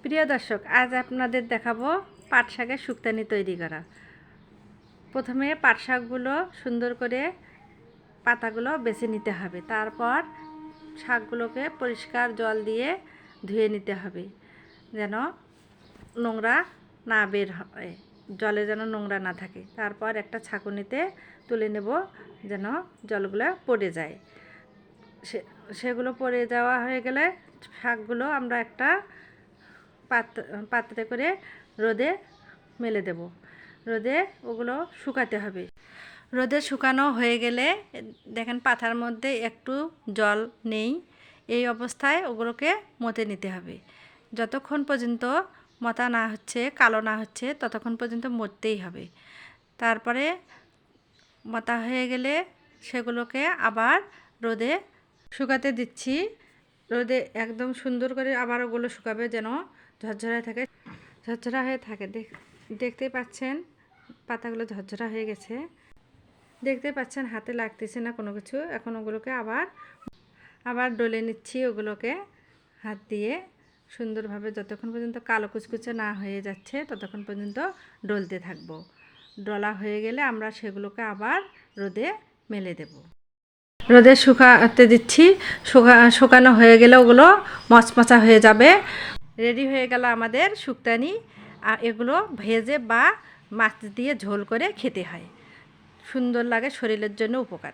প্রিয় দর্শক, আজ আপনাদের দেখাবো পাট শাকের শুক্তানি তৈরি করা। প্রথমে পাট শাকগুলো সুন্দর করে পাতাগুলো বেছে নিতে হবে। তারপর শাকগুলোকে পরিষ্কার জল দিয়ে ধুয়ে নিতে হবে, যেন নোংরা না বের হয়, জলে যেন নোংরা না থাকে। তারপর একটা ছাঁকুনিতে তুলে নেব, যেন জলগুলো পড়ে যায়। সেগুলো পড়ে যাওয়া হয়ে গেলে শাকগুলো আমরা একটা পাত্রে করে রোদে মেলে দেব। রোদে ওগুলো শুকাতে হবে। রোদে শুকানো হয়ে গেলে দেখেন পাতার মধ্যে একটু জল নেই, এই অবস্থায় ওগুলোকে মতে নিতে হবে। যতক্ষণ পর্যন্ত মতা না হচ্ছে, কালো না হচ্ছে, ততক্ষণ পর্যন্ত মরতেই হবে। তারপরে মতা হয়ে গেলে সেগুলোকে আবার রোদে শুকাতে দিচ্ছি। রোদে একদম সুন্দর করে আবার ওগুলো শুকাবে, যেন ঝরঝরা থাকে, ঝরঝরা হয়ে থাকে। দেখতে পাচ্ছেন পাতাগুলো ঝরঝরা হয়ে গেছে। দেখতে পাচ্ছেন হাতে লাগতেছে না কোনো কিছু। এখন ওগুলোকে আবার ডলে নিচ্ছি, ওগুলোকে হাত দিয়ে সুন্দরভাবে যতক্ষণ পর্যন্ত কালো কুচকুচে না হয়ে যাচ্ছে ততক্ষণ পর্যন্ত ডলতে থাকবো। ডলা হয়ে গেলে আমরা সেগুলোকে আবার রোদে মেলে দেব। রোদে শুকাতে দিচ্ছি। শুকানো হয়ে গেলে ওগুলো মচমচা হয়ে যাবে। রেডি হয়ে গেল আমাদের শুক্তানি। এগুলো ভেজে বা মাছ দিয়ে ঝোল করে খেতে হয়, সুন্দর লাগে, শরীরের জন্য উপকার।